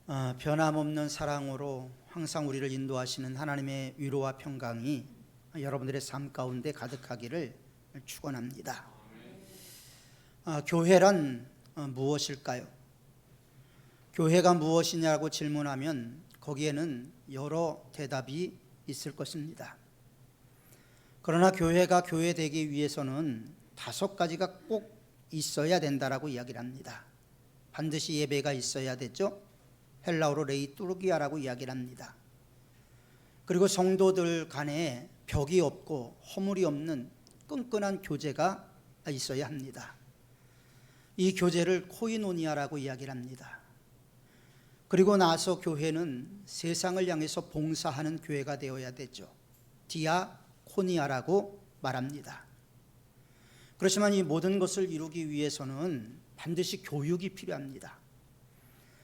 변함없는 사랑으로 항상 우리를 인도하시는 하나님의 위로와 평강이 여러분들의 삶 가운데 가득하기를 축원합니다. 교회란 무엇일까요? 교회가 무엇이냐고 질문하면 거기에는 여러 대답이 있을 것입니다. 그러나 교회가 교회되기 위해서는 5가지가 꼭 있어야 된다라고 이야기를 합니다. 반드시 예배가 있어야 되죠. 헬라어로 레이뚜르기아라고 이야기를 합니다. 그리고 성도들 간에 벽이 없고 허물이 없는 끈끈한 교제가 있어야 합니다. 이 교제를 코이노니아라고 이야기를 합니다. 그리고 나서 교회는 세상을 향해서 봉사하는 교회가 되어야 되죠. 디아코니아라고 말합니다. 그렇지만 이 모든 것을 이루기 위해서는 반드시 교육이 필요합니다.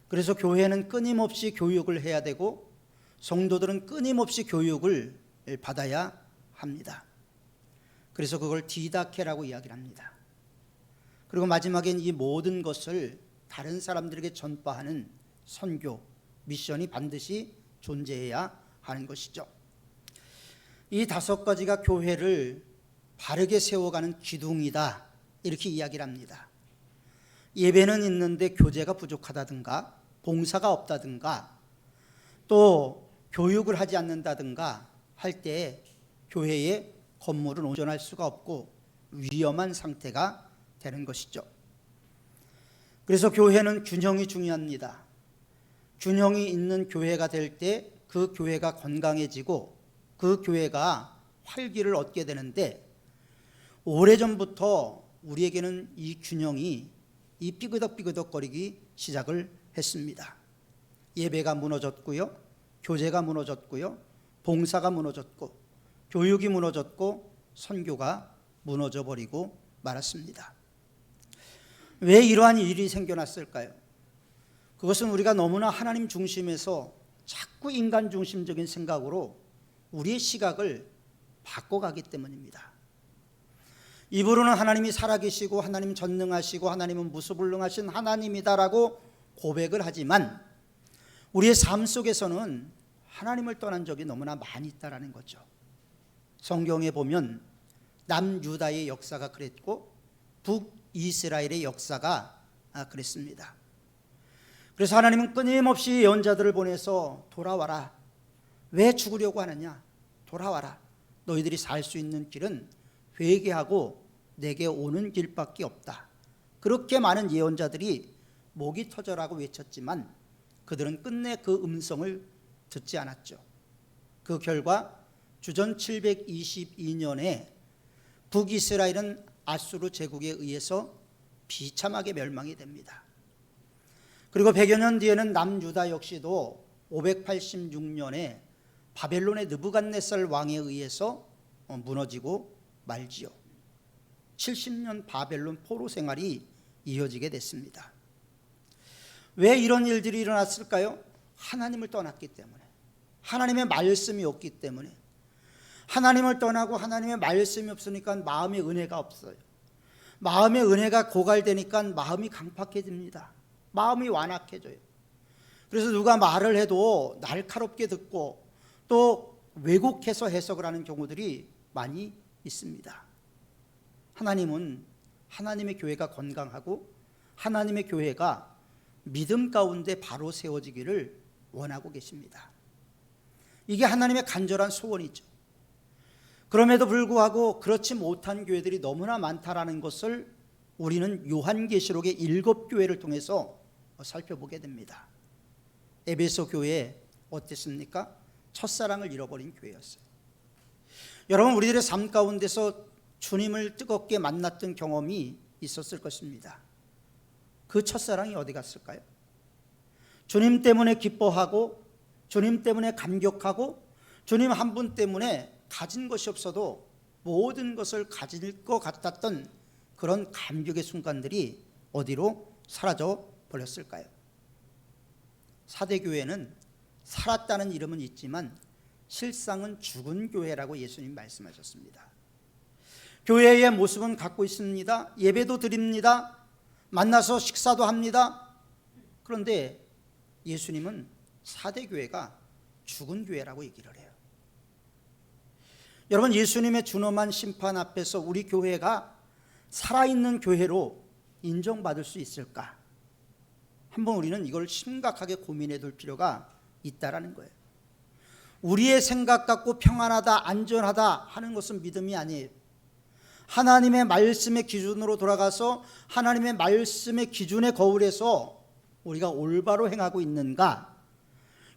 그래서 교회는 끊임없이 교육을 해야 되고 성도들은 끊임없이 교육을 받아야 합니다. 그래서 그걸 디다케라고 이야기를 합니다. 그리고 마지막엔 이 모든 것을 다른 사람들에게 전파하는 선교, 미션이 반드시 존재해야 하는 것이죠. 이 5가지가 교회를 바르게 세워가는 기둥이다, 이렇게 이야기를 합니다. 예배는 있는데 교제가 부족하다든가 봉사가 없다든가 또 교육을 하지 않는다든가 할 때 교회의 건물은 온전할 수가 없고 위험한 상태가 되는 것이죠. 그래서 교회는 균형이 중요합니다. 균형이 있는 교회가 될 때 그 교회가 건강해지고 그 교회가 활기를 얻게 되는데, 오래전부터 우리에게는 이 균형이 이 삐그덕삐그덕거리기 시작을 했습니다. 예배가 무너졌고요, 교제가 무너졌고요, 봉사가 무너졌고 교육이 무너졌고 선교가 무너져 버리고 말았습니다. 왜 이러한 일이 생겨났을까요? 그것은 우리가 너무나 하나님 중심에서 자꾸 인간 중심적인 생각으로 우리의 시각을 바꿔가기 때문입니다. 입으로는 하나님이 살아계시고 하나님 전능하시고 하나님은 무소불능하신 하나님이다라고 고백을 하지만 우리의 삶 속에서는 하나님을 떠난 적이 너무나 많이 있다라는 거죠. 성경에 보면 남유다의 역사가 그랬고 북이스라엘의 역사가 그랬습니다. 그래서 하나님은 끊임없이 예언자들을 보내서 돌아와라. 왜 죽으려고 하느냐? 돌아와라. 너희들이 살 수 있는 길은 회개하고 내게 오는 길밖에 없다. 그렇게 많은 예언자들이 목이 터져라고 외쳤지만 그들은 끝내 그 음성을 듣지 않았죠. 그 결과 주전 722년에 북이스라엘은 아수르 제국에 의해서 비참하게 멸망이 됩니다. 그리고 100여 년 뒤에는 남유다 역시도 586년에 바벨론의 느부갓네살 왕에 의해서 무너지고 말지요. 70년 바벨론 포로 생활이 이어지게 됐습니다. 왜 이런 일들이 일어났을까요? 하나님을 떠났기 때문에, 하나님의 말씀이 없기 때문에. 하나님을 떠나고 하나님의 말씀이 없으니까 마음의 은혜가 없어요. 마음의 은혜가 고갈되니까 마음이 강팍해집니다. 마음이 완악해져요. 그래서 누가 말을 해도 날카롭게 듣고 또 왜곡해서 해석을 하는 경우들이 많이 있습니다. 하나님은 하나님의 교회가 건강하고 하나님의 교회가 믿음 가운데 바로 세워지기를 원하고 계십니다. 이게 하나님의 간절한 소원이죠. 그럼에도 불구하고 그렇지 못한 교회들이 너무나 많다라는 것을 우리는 요한계시록의 7교회를 통해서 살펴보게 됩니다. 에베소 교회 어땠습니까? 첫사랑을 잃어버린 교회였어요. 여러분, 우리들의 삶 가운데서 주님을 뜨겁게 만났던 경험이 있었을 것입니다. 그 첫사랑이 어디 갔을까요? 주님 때문에 기뻐하고 주님 때문에 감격하고 주님 한 분 때문에 가진 것이 없어도 모든 것을 가질 것 같았던 그런 감격의 순간들이 어디로 사라져 버렸을까요? 사대교회는 살았다는 이름은 있지만 실상은 죽은 교회라고 예수님 말씀하셨습니다. 교회의 모습은 갖고 있습니다. 예배도 드립니다. 만나서 식사도 합니다. 그런데 예수님은 4대 교회가 죽은 교회라고 얘기를 해요. 여러분, 예수님의 준엄한 심판 앞에서 우리 교회가 살아있는 교회로 인정받을 수 있을까? 한번 우리는 이걸 심각하게 고민해 둘 필요가 있다라는 거예요. 우리의 생각 갖고 평안하다, 안전하다 하는 것은 믿음이 아니에요. 하나님의 말씀의 기준으로 돌아가서 하나님의 말씀의 기준의 거울에서 우리가 올바로 행하고 있는가?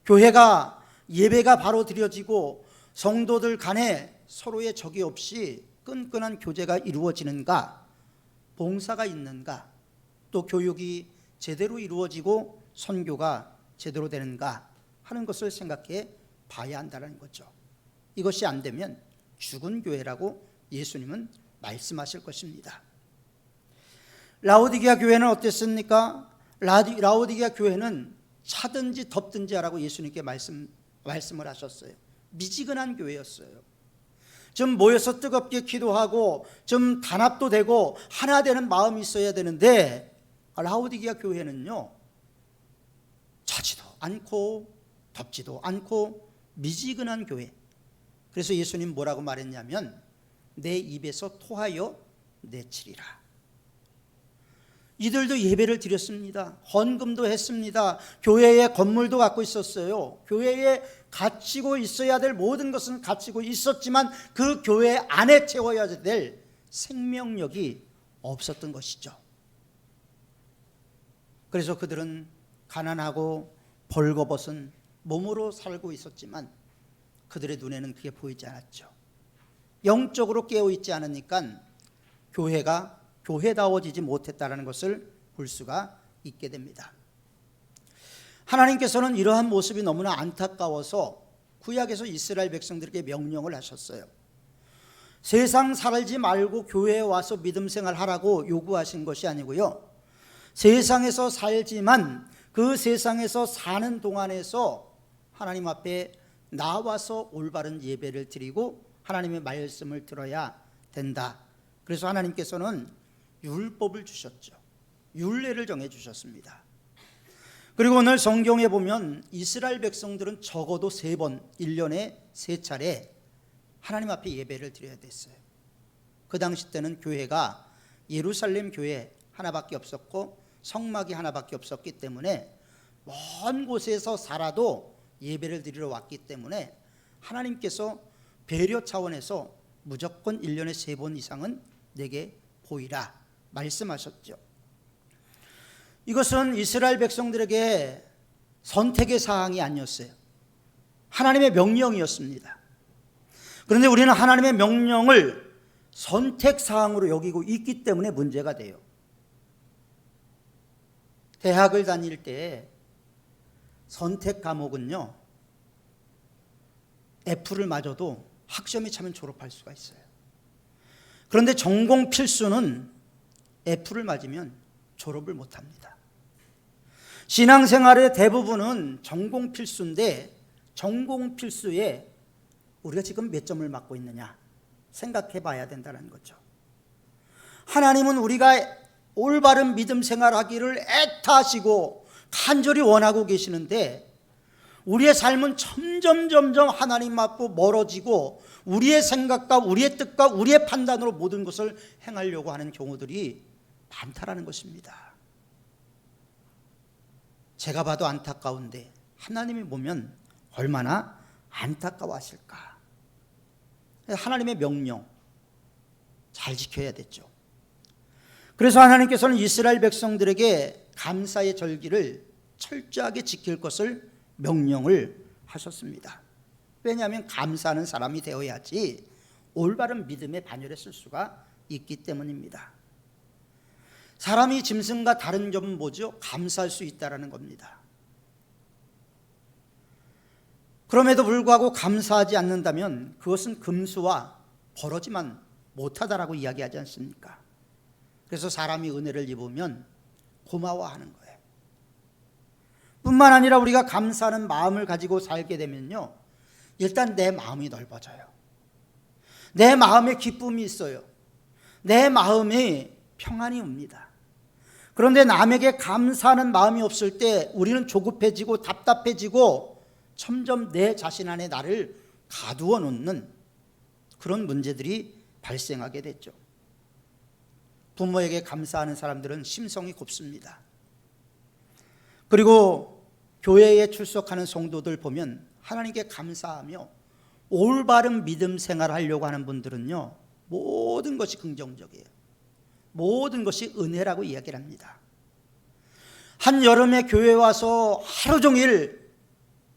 교회가 예배가 바로 드려지고 성도들 간에 서로의 적이 없이 끈끈한 교제가 이루어지는가? 봉사가 있는가? 또 교육이 제대로 이루어지고 선교가 제대로 되는가 하는 것을 생각해 봐야 한다는 거죠. 이것이 안 되면 죽은 교회라고 예수님은 말씀하실 것입니다. 라오디게아 교회는 어땠습니까? 라오디게아 교회는 차든지 덥든지 하라고 예수님께 말씀을 하셨어요. 미지근한 교회였어요. 좀 모여서 뜨겁게 기도하고 좀 단합도 되고 하나 되는 마음이 있어야 되는데, 라오디게아 교회는요, 차지도 않고 덥지도 않고 미지근한 교회. 그래서 예수님 뭐라고 말했냐면 내 입에서 토하여 내치리라. 이들도 예배를 드렸습니다. 헌금도 했습니다. 교회에 건물도 갖고 있었어요. 교회에 갖추고 있어야 될 모든 것은 갖추고 있었지만 그 교회 안에 채워야 될 생명력이 없었던 것이죠. 그래서 그들은 가난하고 벌거벗은 몸으로 살고 있었지만 그들의 눈에는 그게 보이지 않았죠. 영적으로 깨어있지 않으니까 교회가 교회다워지지 못했다는 것을 볼 수가 있게 됩니다. 하나님께서는 이러한 모습이 너무나 안타까워서 구약에서 이스라엘 백성들에게 명령을 하셨어요. 세상 살지 말고 교회에 와서 믿음 생활하라고 요구하신 것이 아니고요, 세상에서 살지만 그 세상에서 사는 동안에서 하나님 앞에 나와서 올바른 예배를 드리고 하나님의 말씀을 들어야 된다. 그래서 하나님께서는 율법을 주셨죠. 율례를 정해 주셨습니다. 그리고 오늘 성경에 보면 이스라엘 백성들은 적어도 3번, 1년에 3차례 하나님 앞에 예배를 드려야 됐어요. 그 당시 때는 교회가 예루살렘 교회 하나밖에 없었고 성막이 하나밖에 없었기 때문에 먼 곳에서 살아도 예배를 드리러 왔기 때문에 하나님께서 배려 차원에서 무조건 1년에 3번 이상은 내게 보이라 말씀하셨죠. 이것은 이스라엘 백성들에게 선택의 사항이 아니었어요. 하나님의 명령이었습니다. 그런데 우리는 하나님의 명령을 선택 사항으로 여기고 있기 때문에 문제가 돼요. 대학을 다닐 때 선택 과목은요, F를 맞아도 학점이 차면 졸업할 수가 있어요. 그런데 전공 필수는 F를 맞으면 졸업을 못합니다. 신앙생활의 대부분은 전공 필수인데 전공 필수에 우리가 지금 몇 점을 맞고 있느냐 생각해 봐야 된다는 거죠. 하나님은 우리가 올바른 믿음 생활하기를 애타하시고 간절히 원하고 계시는데 우리의 삶은 점점 하나님 앞으로 멀어지고 우리의 생각과 우리의 뜻과 우리의 판단으로 모든 것을 행하려고 하는 경우들이 많다라는 것입니다. 제가 봐도 안타까운데 하나님이 보면 얼마나 안타까워하실까. 하나님의 명령 잘 지켜야 됐죠. 그래서 하나님께서는 이스라엘 백성들에게 감사의 절기를 철저하게 지킬 것을 명령을 하셨습니다. 왜냐하면 감사하는 사람이 되어야지 올바른 믿음의 반열에 쓸 수가 있기 때문입니다. 사람이 짐승과 다른 점은 뭐죠? 감사할 수 있다는 겁니다. 그럼에도 불구하고 감사하지 않는다면 그것은 금수와 버러지만 못하다라고 이야기하지 않습니까? 그래서 사람이 은혜를 입으면 고마워하는 거예요. 뿐만 아니라 우리가 감사하는 마음을 가지고 살게 되면요, 일단 내 마음이 넓어져요. 내 마음에 기쁨이 있어요. 내 마음에 평안이 옵니다. 그런데 남에게 감사하는 마음이 없을 때 우리는 조급해지고 답답해지고 점점 내 자신 안에 나를 가두어 놓는 그런 문제들이 발생하게 됐죠. 부모에게 감사하는 사람들은 심성이 곱습니다. 그리고 교회에 출석하는 성도들 보면 하나님께 감사하며 올바른 믿음 생활하려고 하는 분들은요, 모든 것이 긍정적이에요. 모든 것이 은혜라고 이야기를 합니다. 한여름에 교회에 와서 하루 종일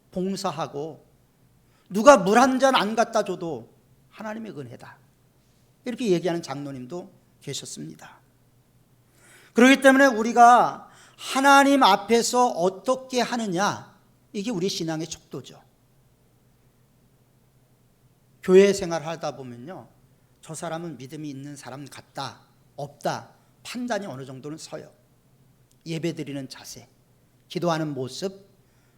봉사하고 누가 물 한 잔 안 갖다 줘도 하나님의 은혜다, 이렇게 얘기하는 장로님도 계셨습니다. 그렇기 때문에 우리가 하나님 앞에서 어떻게 하느냐, 이게 우리 신앙의 척도죠. 교회 생활하다 보면요, 저 사람은 믿음이 있는 사람 같다, 없다, 판단이 어느 정도는 서요. 예배 드리는 자세, 기도하는 모습,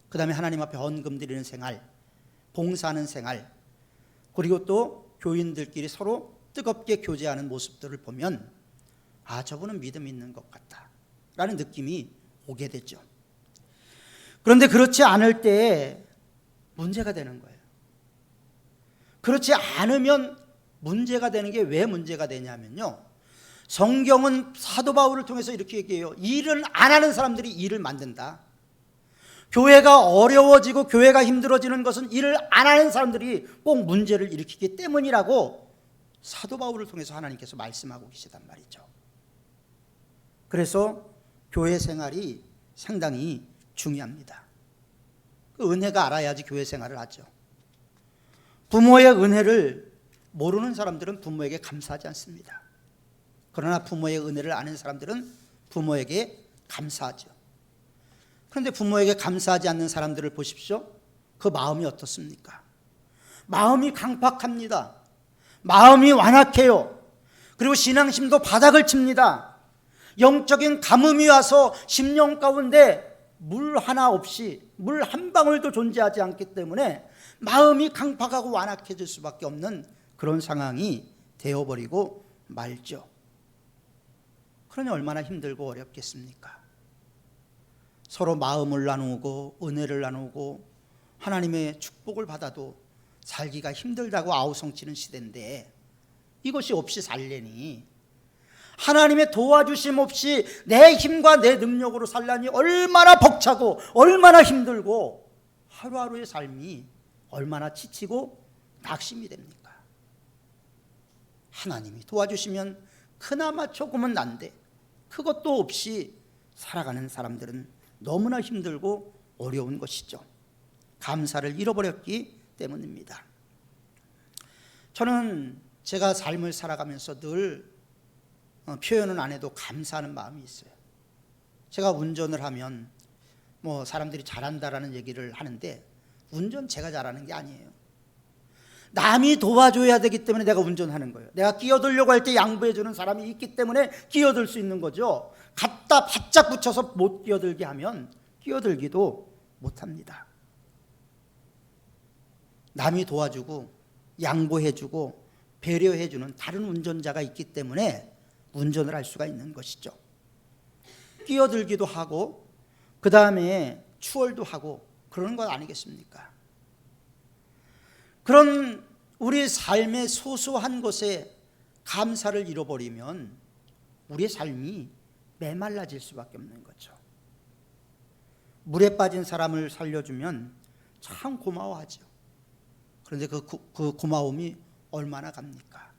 그 다음에 하나님 앞에 헌금 드리는 생활, 봉사하는 생활, 그리고 또 교인들끼리 서로 뜨겁게 교제하는 모습들을 보면 아, 저분은 믿음 있는 것 같다 라는 느낌이 오게 되죠. 그런데 그렇지 않을 때 문제가 되는 거예요. 그렇지 않으면 문제가 되는 게 왜 문제가 되냐면요, 성경은 사도 바울을 통해서 이렇게 얘기해요. 일은 안 하는 사람들이 일을 만든다. 교회가 어려워지고 교회가 힘들어지는 것은 일을 안 하는 사람들이 꼭 문제를 일으키기 때문이라고 사도 바울을 통해서 하나님께서 말씀하고 계시단 말이죠. 그래서 교회 생활이 상당히 중요합니다. 그 은혜가 알아야지 교회 생활을 하죠. 부모의 은혜를 모르는 사람들은 부모에게 감사하지 않습니다. 그러나 부모의 은혜를 아는 사람들은 부모에게 감사하죠. 그런데 부모에게 감사하지 않는 사람들을 보십시오. 그 마음이 어떻습니까? 마음이 강팍합니다. 마음이 완악해요. 그리고 신앙심도 바닥을 칩니다. 영적인 가뭄이 와서 심령 가운데 물 하나 없이, 물 한 방울도 존재하지 않기 때문에 마음이 강팍하고 완악해질 수밖에 없는 그런 상황이 되어버리고 말죠. 그러니 얼마나 힘들고 어렵겠습니까? 서로 마음을 나누고 은혜를 나누고 하나님의 축복을 받아도 살기가 힘들다고 아우성치는 시대인데 이것이 없이 살려니, 하나님의 도와주심 없이 내 힘과 내 능력으로 살려니 얼마나 벅차고 얼마나 힘들고 하루하루의 삶이 얼마나 지치고 낙심이 됩니까? 하나님이 도와주시면 그나마 조금은 난데 그것도 없이 살아가는 사람들은 너무나 힘들고 어려운 것이죠. 감사를 잃어버렸기 때문입니다. 저는 제가 삶을 살아가면서 늘 표현은 안 해도 감사하는 마음이 있어요. 제가 운전을 하면 사람들이 잘한다라는 얘기를 하는데 운전 제가 잘하는 게 아니에요. 남이 도와줘야 되기 때문에 내가 운전하는 거예요. 내가 끼어들려고 할 때 양보해 주는 사람이 있기 때문에 끼어들 수 있는 거죠. 갖다 바짝 붙여서 못 끼어들게 하면 끼어들기도 못합니다. 남이 도와주고 양보해 주고 배려해 주는 다른 운전자가 있기 때문에 운전을 할 수가 있는 것이죠. 끼어들기도 하고 그 다음에 추월도 하고 그러는 것 아니겠습니까? 그런 우리 삶의 소소한 것에 감사를 잃어버리면 우리의 삶이 메말라질 수밖에 없는 거죠. 물에 빠진 사람을 살려주면 참 고마워하죠. 그런데 그 고마움이 얼마나 갑니까?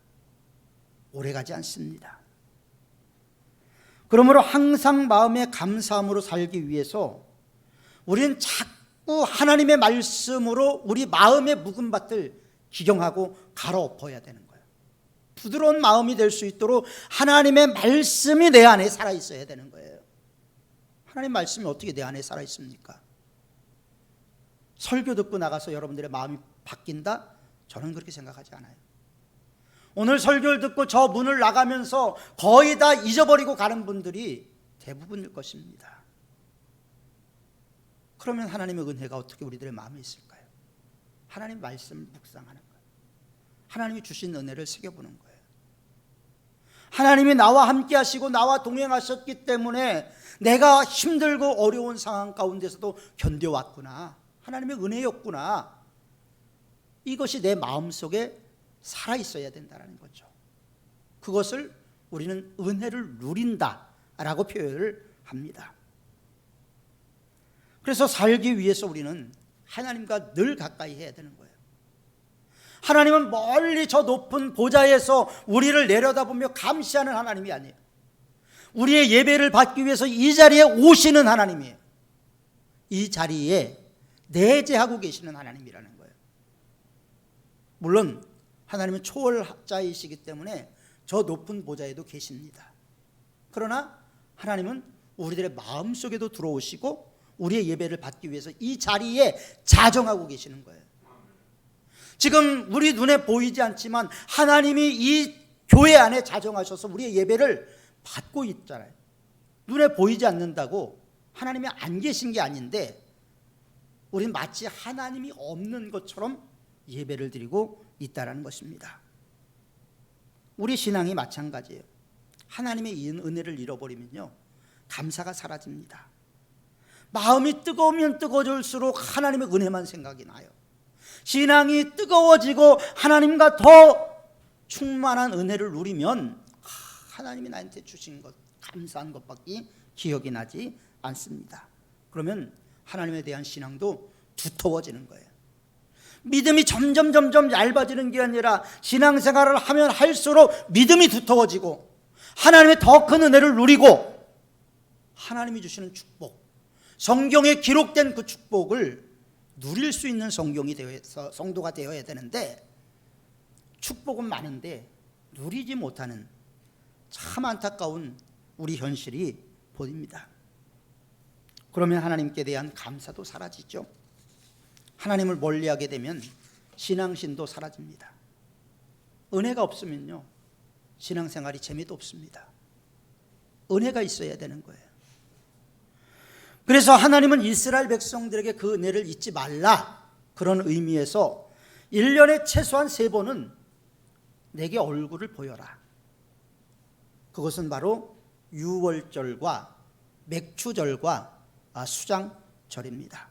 오래가지 않습니다. 그러므로 항상 마음의 감사함으로 살기 위해서 우리는 자꾸 하나님의 말씀으로 우리 마음의 묵은 밭을 기경하고 갈아엎어야 되는 거예요. 부드러운 마음이 될 수 있도록 하나님의 말씀이 내 안에 살아있어야 되는 거예요. 하나님의 말씀이 어떻게 내 안에 살아있습니까? 설교 듣고 나가서 여러분들의 마음이 바뀐다? 저는 그렇게 생각하지 않아요. 오늘 설교를 듣고 저 문을 나가면서 거의 다 잊어버리고 가는 분들이 대부분일 것입니다. 그러면 하나님의 은혜가 어떻게 우리들의 마음에 있을까요? 하나님 말씀을 묵상하는 거예요. 하나님이 주신 은혜를 새겨보는 거예요. 하나님이 나와 함께 하시고 나와 동행하셨기 때문에 내가 힘들고 어려운 상황 가운데서도 견뎌왔구나. 하나님의 은혜였구나. 이것이 내 마음속에 살아있어야 된다는 거죠. 그것을 우리는 은혜를 누린다라고 표현을 합니다. 그래서 살기 위해서 우리는 하나님과 늘 가까이 해야 되는 거예요. 하나님은 멀리 저 높은 보좌에서 우리를 내려다보며 감시하는 하나님이 아니에요. 우리의 예배를 받기 위해서 이 자리에 오시는 하나님이에요. 이 자리에 내재하고 계시는 하나님이라는 거예요. 물론 하나님은 초월자이시기 때문에 저 높은 보좌에도 계십니다. 그러나 하나님은 우리들의 마음속에도 들어오시고 우리의 예배를 받기 위해서 이 자리에 자정하고 계시는 거예요. 지금 우리 눈에 보이지 않지만 하나님이 이 교회 안에 자정하셔서 우리의 예배를 받고 있잖아요. 눈에 보이지 않는다고 하나님이 안 계신 게 아닌데 우리는 마치 하나님이 없는 것처럼 예배를 드리고 있다는 것입니다. 우리 신앙이 마찬가지예요. 하나님의 은혜를 잃어버리면요, 감사가 사라집니다. 마음이 뜨거우면 뜨거워질수록 하나님의 은혜만 생각이 나요. 신앙이 뜨거워지고 하나님과 더 충만한 은혜를 누리면 하나님이 나한테 주신 것, 감사한 것밖에 기억이 나지 않습니다. 그러면 하나님에 대한 신앙도 두터워지는 거예요. 믿음이 점점 얇아지는 게 아니라 신앙생활을 하면 할수록 믿음이 두터워지고 하나님의 더 큰 은혜를 누리고 하나님이 주시는 축복, 성경에 기록된 그 축복을 누릴 수 있는 성도가 되어야 되는데 축복은 많은데 누리지 못하는 참 안타까운 우리 현실이 보입니다. 그러면 하나님께 대한 감사도 사라지죠. 하나님을 멀리하게 되면 신앙심도 사라집니다. 은혜가 없으면요, 신앙생활이 재미도 없습니다. 은혜가 있어야 되는 거예요. 그래서 하나님은 이스라엘 백성들에게 그 은혜를 잊지 말라, 그런 의미에서 1년에 최소한 3번은 내게 얼굴을 보여라. 그것은 바로 유월절과 맥추절과 수장절입니다.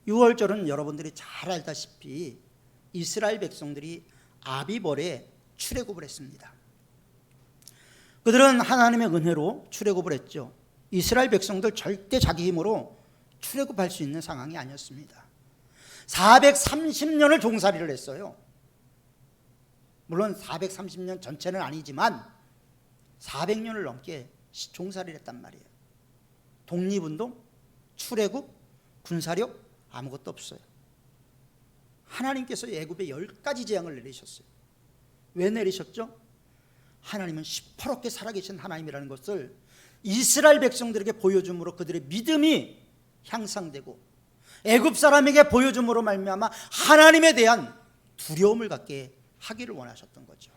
유월절은 여러분들이 잘 알다시피 이스라엘 백성들이 아비벌에 출애굽을 했습니다. 그들은 하나님의 은혜로 출애굽을 했죠. 이스라엘 백성들 절대 자기 힘으로 출애굽할 수 있는 상황이 아니었습니다. 430년을 종살이를 했어요. 물론 430년 전체는 아니지만 400년을 넘게 종살이를 했단 말이에요. 독립운동, 출애굽, 군사력 아무것도 없어요. 하나님께서 애굽에 10가지 재앙을 내리셨어요. 왜 내리셨죠? 하나님은 시퍼렇게 살아계신 하나님이라는 것을 이스라엘 백성들에게 보여줌으로 그들의 믿음이 향상되고 애굽 사람에게 보여줌으로 말미암아 하나님에 대한 두려움을 갖게 하기를 원하셨던 거죠.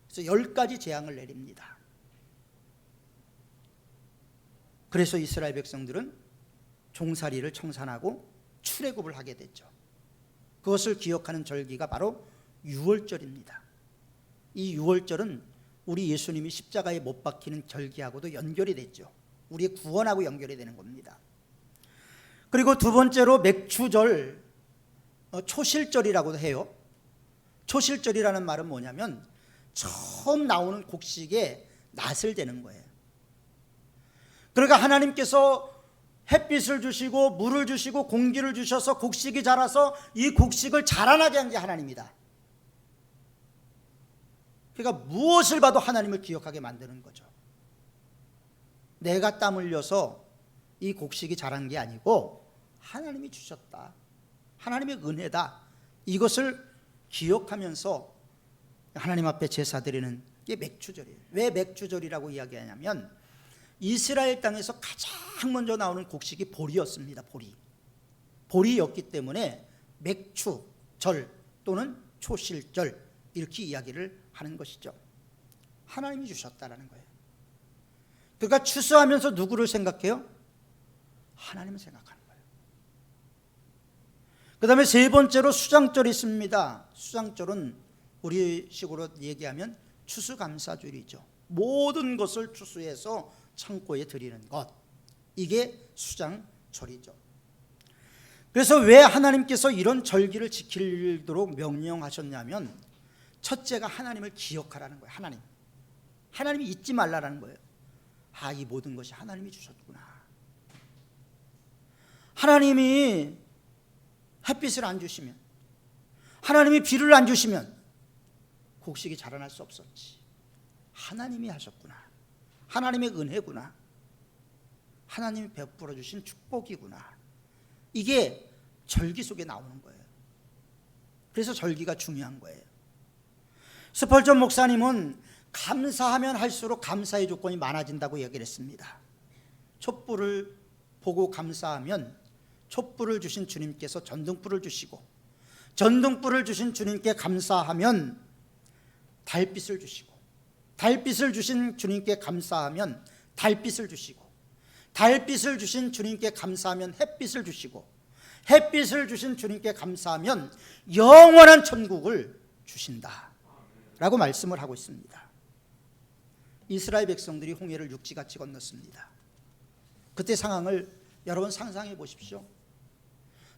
그래서 10가지 재앙을 내립니다. 그래서 이스라엘 백성들은 종살이를 청산하고 출애굽을 하게 됐죠. 그것을 기억하는 절기가 바로 유월절입니다. 이 유월절은 우리 예수님이 십자가에 못 박히는 절기하고도 연결이 됐죠. 우리의 구원하고 연결이 되는 겁니다. 그리고 두 번째로 맥추절, 초실절이라고도 해요. 초실절이라는 말은 뭐냐면 처음 나오는 곡식에 낫을 대는 거예요. 그러니까 하나님께서 햇빛을 주시고 물을 주시고 공기를 주셔서 곡식이 자라서 이 곡식을 자라나게 한 게 하나님이다. 그러니까 무엇을 봐도 하나님을 기억하게 만드는 거죠. 내가 땀 흘려서 이 곡식이 자란 게 아니고 하나님이 주셨다, 하나님의 은혜다, 이것을 기억하면서 하나님 앞에 제사 드리는 게 맥추절이에요. 왜 맥추절이라고 이야기하냐면 이스라엘 땅에서 가장 먼저 나오는 곡식이 보리였습니다. 보리였기 때문에 맥추절 또는 초실절 이렇게 이야기를 하는 것이죠. 하나님이 주셨다라는 거예요. 그러니까 추수하면서 누구를 생각해요? 하나님을 생각하는 거예요. 그 다음에 세 번째로 수장절이 있습니다. 수장절은 우리식으로 얘기하면 추수감사절이죠. 모든 것을 추수해서 창고에 드리는 것, 이게 수장절이죠. 그래서 왜 하나님께서 이런 절기를 지키도록 명령하셨냐면, 첫째가 하나님을 기억하라는 거예요. 하나님이 잊지 말라라는 거예요. 아, 이 모든 것이 하나님이 주셨구나. 하나님이 햇빛을 안 주시면, 하나님이 비를 안 주시면 곡식이 자라날 수 없었지. 하나님이 하셨구나. 하나님의 은혜구나. 하나님이 베풀어 주신 축복이구나. 이게 절기 속에 나오는 거예요. 그래서 절기가 중요한 거예요. 스펄전 목사님은 감사하면 할수록 감사의 조건이 많아진다고 얘기를 했습니다. 촛불을 보고 감사하면 촛불을 주신 주님께서 전등불을 주시고, 전등불을 주신 주님께 감사하면 달빛을 주시고, 달빛을 주신 주님께 감사하면 달빛을 주시고, 달빛을 주신 주님께 감사하면 햇빛을 주시고, 햇빛을 주신 주님께 감사하면 영원한 천국을 주신다 라고 말씀을 하고 있습니다. 이스라엘 백성들이 홍해를 육지같이 건넜습니다. 그때 상황을 여러분 상상해 보십시오.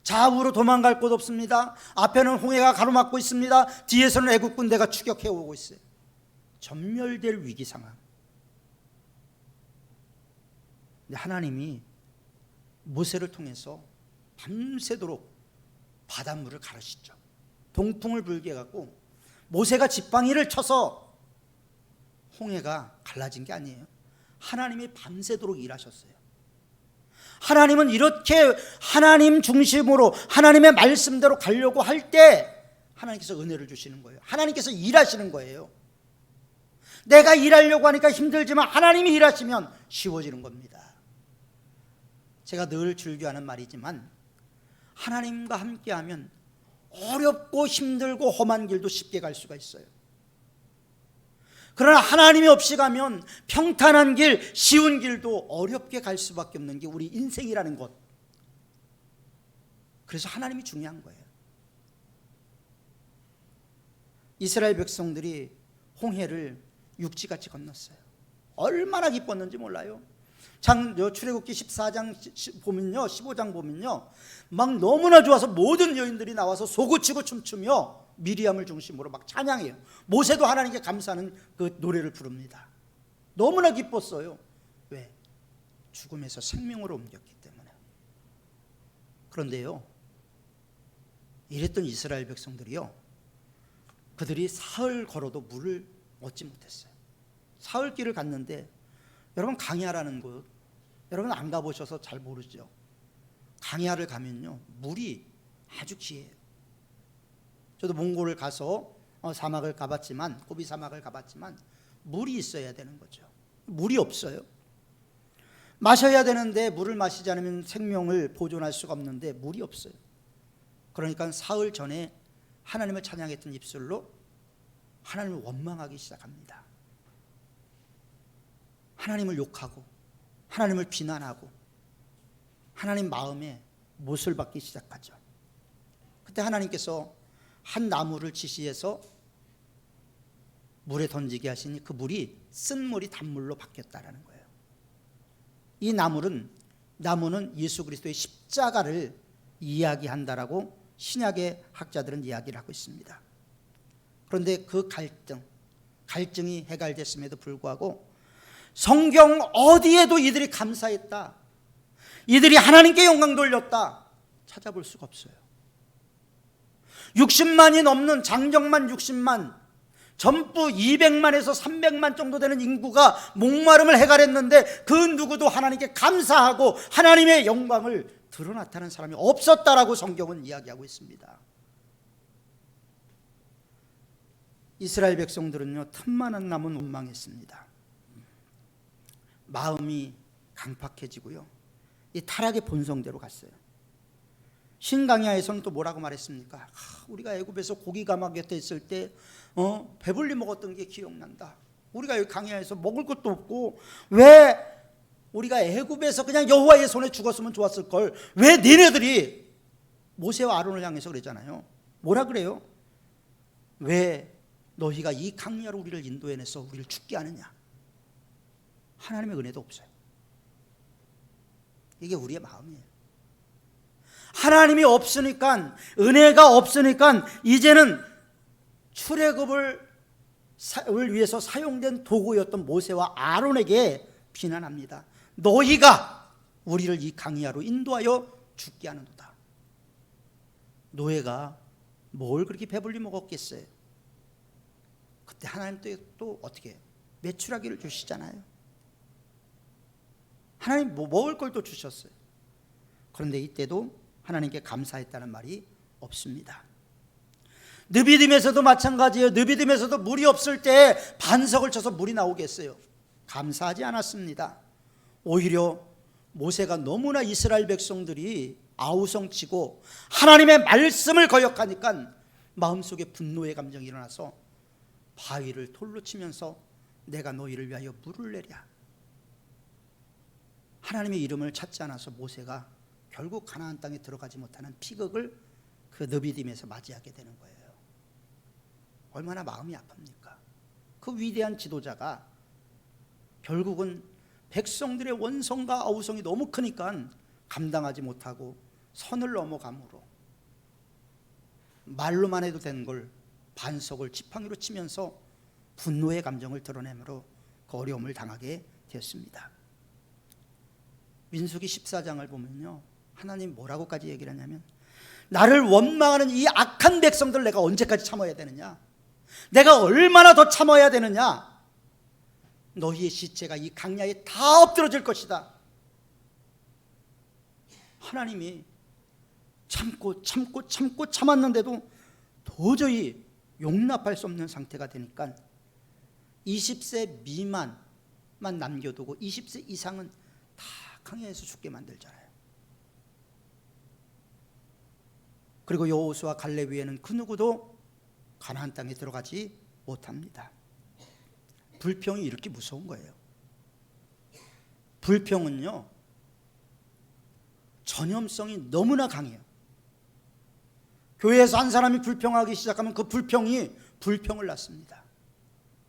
좌우로 도망갈 곳 없습니다. 앞에는 홍해가 가로막고 있습니다. 뒤에서는 애국 군대가 추격해 오고 있어요. 전멸될 위기 상황. 근데 하나님이 모세를 통해서 밤새도록 바닷물을 가르시죠. 동풍을 불게 해갖고 모세가 지팡이를 쳐서 홍해가 갈라진 게 아니에요. 하나님이 밤새도록 일하셨어요. 하나님은 이렇게 하나님 중심으로 하나님의 말씀대로 가려고 할 때 하나님께서 은혜를 주시는 거예요. 하나님께서 일하시는 거예요. 내가 일하려고 하니까 힘들지만 하나님이 일하시면 쉬워지는 겁니다. 제가 늘 즐겨하는 말이지만, 하나님과 함께하면 어렵고 힘들고 험한 길도 쉽게 갈 수가 있어요. 그러나 하나님이 없이 가면 평탄한 길, 쉬운 길도 어렵게 갈 수밖에 없는 게 우리 인생이라는 것. 그래서 하나님이 중요한 거예요. 이스라엘 백성들이 홍해를 육지같이 건넜어요. 얼마나 기뻤는지 몰라요. 출애굽기 14장 보면요, 15장 보면요, 막 너무나 좋아서 모든 여인들이 나와서 소고치고 춤추며 미리암을 중심으로 막 찬양해요. 모세도 하나님께 감사하는 그 노래를 부릅니다. 너무나 기뻤어요. 왜? 죽음에서 생명으로 옮겼기 때문에. 그런데요, 이랬던 이스라엘 백성들이요, 그들이 사흘 걸어도 물을 얻지 못했어요. 사흘 길을 갔는데, 여러분 강야라는 곳, 여러분 안 가보셔서 잘 모르죠. 강야를 가면요, 물이 아주 귀해요. 저도 몽골을 가서 사막을 가봤지만, 고비 사막을 가봤지만 물이 있어야 되는 거죠. 물이 없어요. 마셔야 되는데 물을 마시지 않으면 생명을 보존할 수가 없는데 물이 없어요. 그러니까 사흘 전에 하나님을 찬양했던 입술로 하나님을 원망하기 시작합니다. 하나님을 욕하고 하나님을 비난하고 하나님 마음에 못을 박기 시작하죠. 그때 하나님께서 한 나무를 지시해서 물에 던지게 하시니 그 물이 쓴 물이 단물로 바뀌었다라는 거예요. 이 나무는 예수 그리스도의 십자가를 이야기한다라고 신약의 학자들은 이야기를 하고 있습니다. 그런데 그 갈증이 해결됐음에도 불구하고 성경 어디에도 이들이 감사했다, 이들이 하나님께 영광 돌렸다 찾아볼 수가 없어요. 60만이 넘는 장정만 60만, 전부 200만에서 300만 정도 되는 인구가 목마름을 해결했는데 그 누구도 하나님께 감사하고 하나님의 영광을 드러나타는 사람이 없었다라고 성경은 이야기하고 있습니다. 이스라엘 백성들은요, 틈만한 남은 원망했습니다. 마음이 강팍해지고요, 이 타락의 본성대로 갔어요. 신강야에서는 또 뭐라고 말했습니까? 우리가 애굽에서 고기 가마 곁에 있을 때 배불리 먹었던 게 기억난다. 우리가 여기 강야에서 먹을 것도 없고 왜 우리가 애굽에서 그냥 여호와의 손에 죽었으면 좋았을 걸, 왜 니네들이 모세와 아론을 향해서 그랬잖아요. 뭐라 그래요? 왜 너희가 이 강야로 우리를 인도해내서 우리를 죽게 하느냐? 하나님의 은혜도 없어요. 이게 우리의 마음이에요. 하나님이 없으니까, 은혜가 없으니까 이제는 출애굽을 위해서 사용된 도구였던 모세와 아론에게 비난합니다. 너희가 우리를 이 강야로 인도하여 죽게 하는도다. 노예가 뭘 그렇게 배불리 먹었겠어요? 그때 하나님 또 어떻게 메추라기를 주시잖아요. 하나님 먹을 걸 또 주셨어요. 그런데 이때도 하나님께 감사했다는 말이 없습니다. 느비딤에서도 마찬가지예요. 느비딤에서도 물이 없을 때 반석을 쳐서 물이 나오겠어요? 감사하지 않았습니다. 오히려 모세가 너무나 이스라엘 백성들이 아우성치고 하나님의 말씀을 거역하니까 마음속에 분노의 감정이 일어나서 바위를 돌로 치면서 내가 너희를 위하여 물을 내랴. 하나님의 이름을 찾지 않아서 모세가 결국 가나안 땅에 들어가지 못하는 비극을 그 느비딤에서 맞이하게 되는 거예요. 얼마나 마음이 아픕니까? 그 위대한 지도자가 결국은 백성들의 원성과 아우성이 너무 크니까 감당하지 못하고 선을 넘어감으로 말로만 해도 되는 걸 반석을 지팡이로 치면서 분노의 감정을 드러내므로 그 어려움을 당하게 되었습니다. 민수기 14장을 보면요, 하나님 뭐라고까지 얘기를 하냐면, 나를 원망하는 이 악한 백성들 내가 언제까지 참아야 되느냐? 내가 얼마나 더 참아야 되느냐? 너희의 시체가 이 강야에 다 엎드러질 것이다. 하나님이 참고 참았는데도 도저히 용납할 수 없는 상태가 되니까 20세 미만만 남겨두고 20세 이상은 다 강야에서 죽게 만들잖아요. 그리고 여호수아 갈렙 외에는 그 누구도 가나안 땅에 들어가지 못합니다. 불평이 이렇게 무서운 거예요. 불평은요, 전염성이 너무나 강해요. 교회에서 한 사람이 불평하기 시작하면 그 불평이 불평을 낳습니다.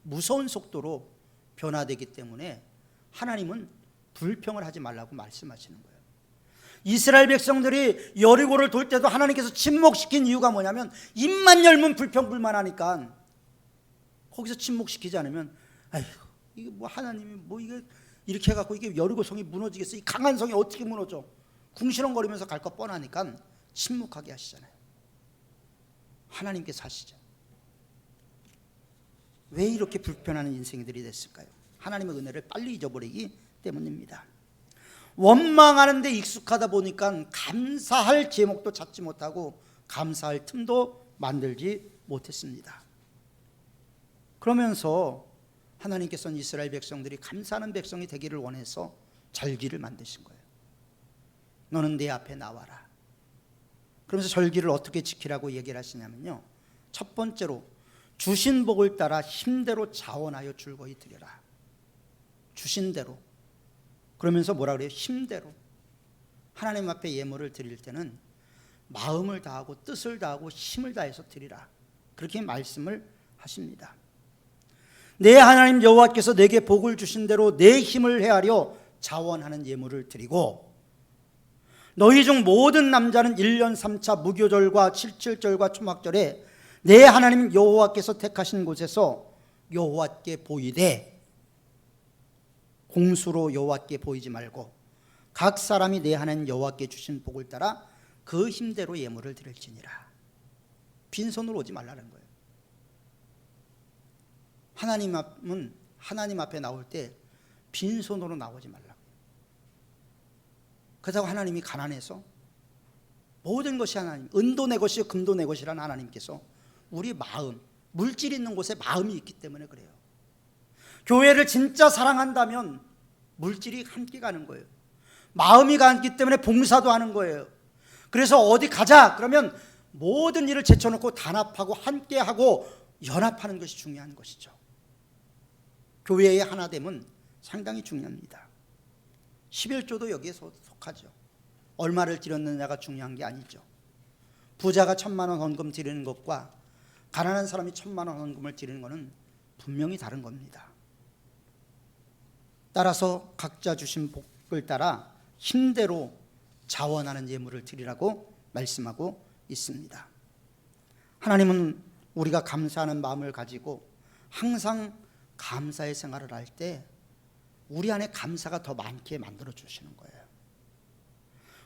무서운 속도로 변화되기 때문에 하나님은 불평을 하지 말라고 말씀하시는 거예요. 이스라엘 백성들이 여리고를 돌 때도 하나님께서 침묵시킨 이유가 뭐냐면, 입만 열면 불평불만하니까 거기서 침묵시키지 않으면, 아이고 이게 뭐 하나님이 뭐 이게 이렇게 해갖고 이게 여리고 성이 무너지겠어? 이 강한 성이 어떻게 무너져? 궁시렁거리면서 갈 거 뻔하니까 침묵하게 하시잖아요. 하나님께서 하시죠. 왜 이렇게 불편한 인생들이 됐을까요? 하나님의 은혜를 빨리 잊어버리기 때문입니다. 원망하는 데 익숙하다 보니까 감사할 제목도 찾지 못하고 감사할 틈도 만들지 못했습니다. 그러면서 하나님께서는 이스라엘 백성들이 감사하는 백성이 되기를 원해서 절기를 만드신 거예요. 너는 내 앞에 나와라. 그러면서 절기를 어떻게 지키라고 얘기를 하시냐면요, 첫 번째로 주신 복을 따라 힘대로 자원하여 줄거이 드려라. 주신 대로. 그러면서 뭐라 그래요? 힘대로. 하나님 앞에 예물을 드릴 때는 마음을 다하고 뜻을 다하고 힘을 다해서 드리라. 그렇게 말씀을 하십니다. 내 하나님 여호와께서 내게 복을 주신 대로 내 힘을 헤아려 자원하는 예물을 드리고, 너희 중 모든 남자는 1년 3차 무교절과 77절과 초막절에 내 하나님 여호와께서 택하신 곳에서 여호와께 보이되 공수로 여호와께 보이지 말고 각 사람이 내 하나님 여호와께 주신 복을 따라 그 힘대로 예물을 드릴지니라. 빈손으로 오지 말라는 거예요. 하나님 앞에 나올 때 빈손으로 나오지 말라고. 그렇다고 하나님이 가난해서 모든 것이 하나님, 은도 내 것이요 금도 내 것이라는 하나님께서 우리 마음, 물질 있는 곳에 마음이 있기 때문에 그래요. 교회를 진짜 사랑한다면 물질이 함께 가는 거예요. 마음이 가기 때문에 봉사도 하는 거예요. 그래서 어디 가자 그러면 모든 일을 제쳐놓고 단합하고 함께하고 연합하는 것이 중요한 것이죠. 교회의 하나됨은 상당히 중요합니다. 11조도 여기에 속하죠. 얼마를 드렸느냐가 중요한 게 아니죠. 부자가 1,000만 원 헌금 드리는 것과 가난한 사람이 1,000만 원 헌금을 드리는 것은 분명히 다른 겁니다. 따라서 각자 주신 복을 따라 힘대로 자원하는 예물을 드리라고 말씀하고 있습니다. 하나님은 우리가 감사하는 마음을 가지고 항상 감사의 생활을 할 때 우리 안에 감사가 더 많게 만들어 주시는 거예요.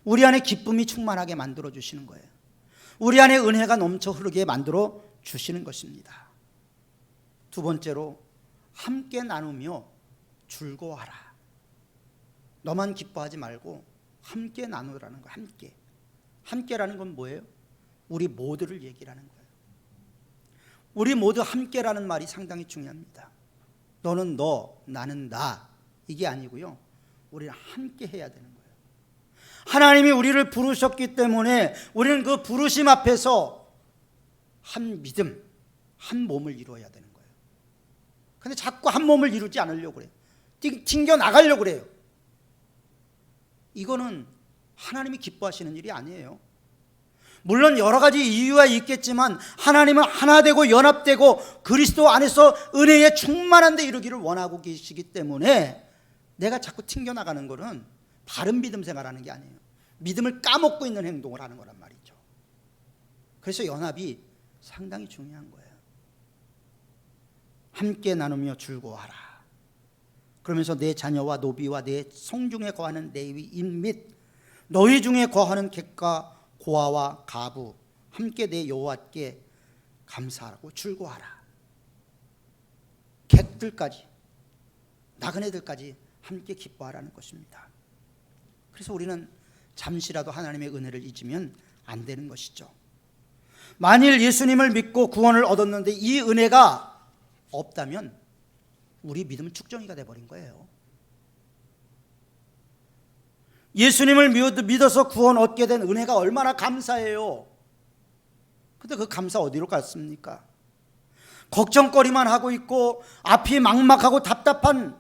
우리 안에 기쁨이 충만하게 만들어 주시는 거예요. 우리 안에 은혜가 넘쳐 흐르게 만들어 주시는 것입니다. 두 번째로 함께 나누며 즐거워하라. 너만 기뻐하지 말고 함께 나누라는 거예요. 함께라는 건 뭐예요? 우리 모두를 얘기하는 거예요. 우리 모두 함께라는 말이 상당히 중요합니다. 너는 너, 나는 나, 이게 아니고요, 우리는 함께 해야 되는 거예요. 하나님이 우리를 부르셨기 때문에 우리는 그 부르심 앞에서 한 믿음, 한 몸을 이루어야 되는 거예요. 근데 자꾸 한 몸을 이루지 않으려고 그래요. 튕겨 나가려고 그래요. 이거는 하나님이 기뻐하시는 일이 아니에요. 물론 여러 가지 이유가 있겠지만 하나님은 하나 되고 연합되고 그리스도 안에서 은혜에 충만한 데 이르기를 원하고 계시기 때문에 내가 자꾸 튕겨나가는 것은 바른 믿음 생활하는 게 아니에요. 믿음을 까먹고 있는 행동을 하는 거란 말이죠. 그래서 연합이 상당히 중요한 거예요. 함께 나누며 즐거워하라. 그러면서 내 자녀와 노비와 내 성중에 거하는 레위인 및 너희 중에 거하는 객과 고아와 가부 함께 내 여호와께 감사하라고 즐거워하라. 객들까지, 나그네들까지 함께 기뻐하라는 것입니다. 그래서 우리는 잠시라도 하나님의 은혜를 잊으면 안 되는 것이죠. 만일 예수님을 믿고 구원을 얻었는데 이 은혜가 없다면 우리 믿음은 축정이가 돼버린 거예요. 예수님을 믿어서 구원 얻게 된 은혜가 얼마나 감사해요. 근데 그 감사 어디로 갔습니까? 걱정거리만 하고 있고 앞이 막막하고 답답한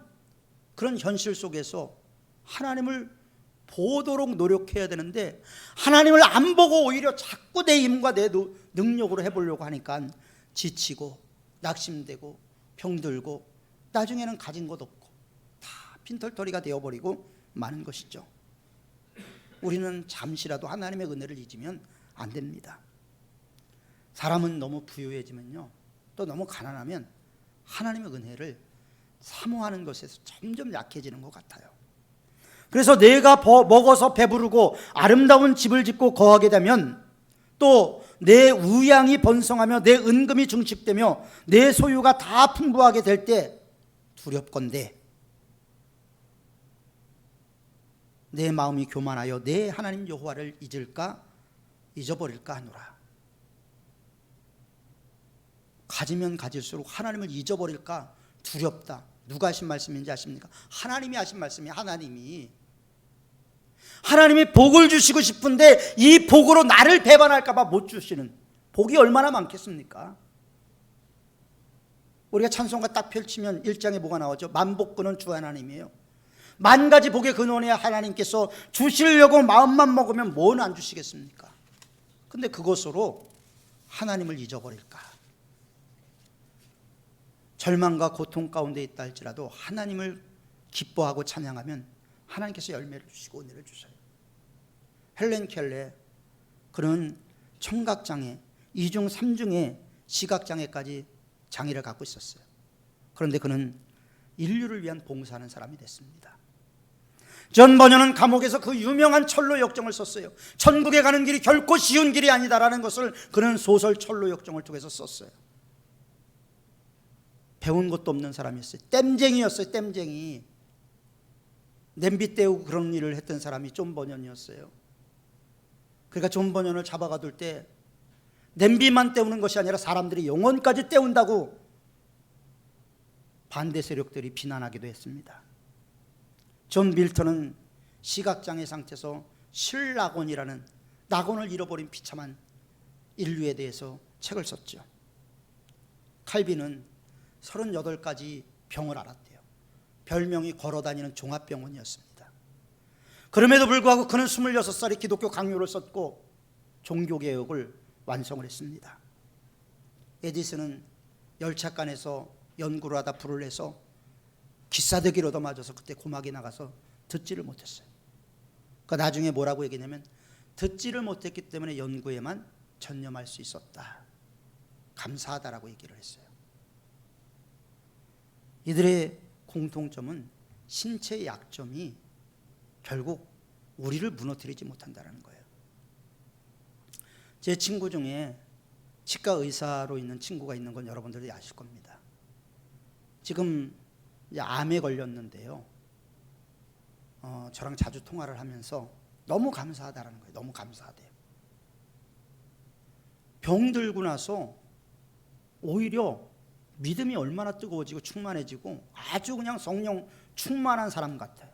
그런 현실 속에서 하나님을 보도록 노력해야 되는데 하나님을 안 보고 오히려 자꾸 내 힘과 내 능력으로 해보려고 하니까 지치고 낙심되고 병들고 나중에는 가진 것 없고 다 빈털터리가 되어버리고 마는 것이죠. 우리는 잠시라도 하나님의 은혜를 잊으면 안 됩니다. 사람은 너무 부유해지면요, 또 너무 가난하면 하나님의 은혜를 사모하는 것에서 점점 약해지는 것 같아요. 그래서 내가 먹어서 배부르고 아름다운 집을 짓고 거하게 되면 또 내 우양이 번성하며 내 은금이 증식되며 내 소유가 다 풍부하게 될 때 두렵건대 내 마음이 교만하여 내 하나님 여호와를 잊어버릴까 하노라. 가지면 가질수록 하나님을 잊어버릴까 두렵다. 누가 하신 말씀인지 아십니까? 하나님이 하신 말씀이 하나님이 복을 주시고 싶은데 이 복으로 나를 배반할까 봐 못 주시는 복이 얼마나 많겠습니까? 우리가 찬송가 딱 펼치면 1장에 뭐가 나오죠? 만복근은 주 하나님이에요. 만 가지 복의 근원에 하나님께서 주시려고 마음만 먹으면 뭐는 안 주시겠습니까? 근데 그것으로 하나님을 잊어버릴까? 절망과 고통 가운데 있다 할지라도 하나님을 기뻐하고 찬양하면 하나님께서 열매를 주시고 은혜를 주셔요. 헬렌 켈레, 그는 청각장애, 2중 3중의 시각장애까지 장애를 갖고 있었어요. 그런데 그는 인류를 위한 봉사하는 사람이 됐습니다. 존 버녀는 감옥에서 그 유명한 철로 역정을 썼어요. 천국에 가는 길이 결코 쉬운 길이 아니다라는 것을 그는 소설 철로 역정을 통해서 썼어요. 배운 것도 없는 사람이었어요. 땜쟁이였어요. 땜쟁이. 냄비 때우고 그런 일을 했던 사람이 존 버년이었어요. 그러니까 존 버년을 잡아가둘 때 냄비만 때우는 것이 아니라 사람들이 영혼까지 때운다고 반대 세력들이 비난하기도 했습니다. 존 밀턴은 시각장애 상태에서 실낙원이라는 낙원을 잃어버린 비참한 인류에 대해서 책을 썼죠. 칼빈은 38가지 병을 앓았대요. 별명이 걸어다니는 종합병원이었습니다. 그럼에도 불구하고 그는 26살에 기독교 강요를 썼고 종교개혁을 완성을 했습니다. 에디슨은 열차간에서 연구를 하다 불을 내서 기사대기로도 맞아서 그때 고막이 나가서 듣지를 못했어요. 그러니까 나중에 뭐라고 얘기냐면 듣지를 못했기 때문에 연구에만 전념할 수 있었다. 감사하다라고 얘기를 했어요. 이들의 공통점은 신체의 약점이 결국 우리를 무너뜨리지 못한다는 거예요. 제 친구 중에 치과 의사로 있는 친구가 있는 건 여러분들이 아실 겁니다. 지금 이제 암에 걸렸는데요. 저랑 자주 통화를 하면서 너무 감사하다라는 거예요. 너무 감사하대요. 병 들고 나서 오히려 믿음이 얼마나 뜨거워지고 충만해지고 아주 그냥 성령 충만한 사람 같아요.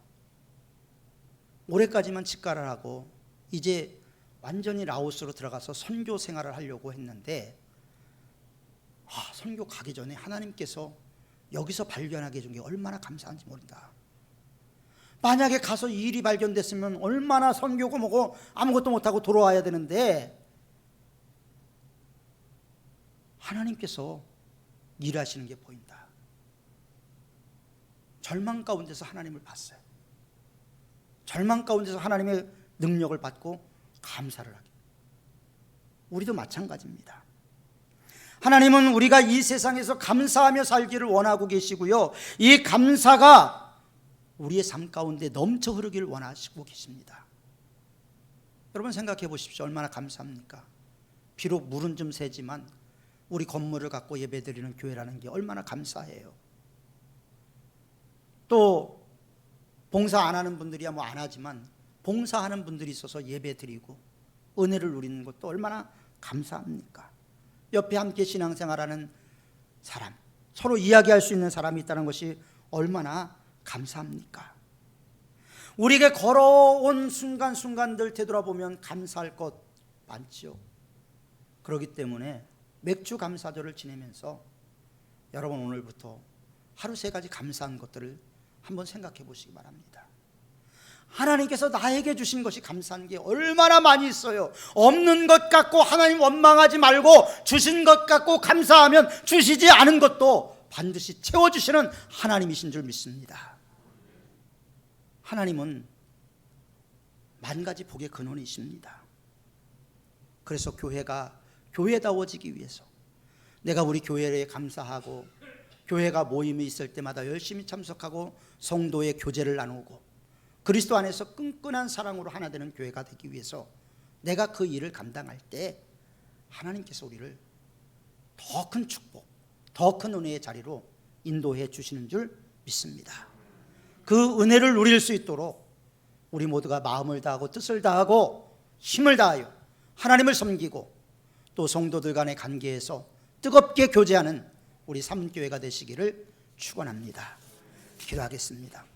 올해까지만 치과를 하고 이제 완전히 라오스로 들어가서 선교 생활을 하려고 했는데 선교 가기 전에 하나님께서 여기서 발견하게 해준 게 얼마나 감사한지 모른다. 만약에 가서 이 일이 발견됐으면 얼마나 선교고 뭐고 아무것도 못하고 돌아와야 되는데 하나님께서 일하시는 게 보인다. 절망 가운데서 하나님을 봤어요. 절망 가운데서 하나님의 능력을 받고 감사를 하게. 우리도 마찬가지입니다. 하나님은 우리가 이 세상에서 감사하며 살기를 원하고 계시고요, 이 감사가 우리의 삶 가운데 넘쳐 흐르기를 원하시고 계십니다. 여러분 생각해 보십시오. 얼마나 감사합니까? 비록 물은 좀 새지만 우리 건물을 갖고 예배드리는 교회라는 게 얼마나 감사해요. 또 봉사 안 하는 분들이야 뭐 안 하지만 봉사하는 분들이 있어서 예배드리고 은혜를 누리는 것도 얼마나 감사합니까? 옆에 함께 신앙생활하는 사람, 서로 이야기할 수 있는 사람이 있다는 것이 얼마나 감사합니까? 우리에게 걸어온 순간순간들 되돌아보면 감사할 것 많죠. 그렇기 때문에 맥주 감사절을 지내면서 여러분 오늘부터 하루 3가지 감사한 것들을 한번 생각해 보시기 바랍니다. 하나님께서 나에게 주신 것이 감사한 게 얼마나 많이 있어요. 없는 것 갖고 하나님 원망하지 말고 주신 것 갖고 감사하면 주시지 않은 것도 반드시 채워주시는 하나님이신 줄 믿습니다. 하나님은 10,000가지 복의 근원이십니다. 그래서 교회가 교회다워지기 위해서 내가 우리 교회에 감사하고 교회가 모임이 있을 때마다 열심히 참석하고 성도의 교제를 나누고 그리스도 안에서 끈끈한 사랑으로 하나 되는 교회가 되기 위해서 내가 그 일을 감당할 때 하나님께서 우리를 더 큰 축복, 더 큰 은혜의 자리로 인도해 주시는 줄 믿습니다. 그 은혜를 누릴 수 있도록 우리 모두가 마음을 다하고 뜻을 다하고 힘을 다하여 하나님을 섬기고 또 성도들 간의 관계에서 뜨겁게 교제하는 우리 삼교회가 되시기를 축원합니다. 기도하겠습니다.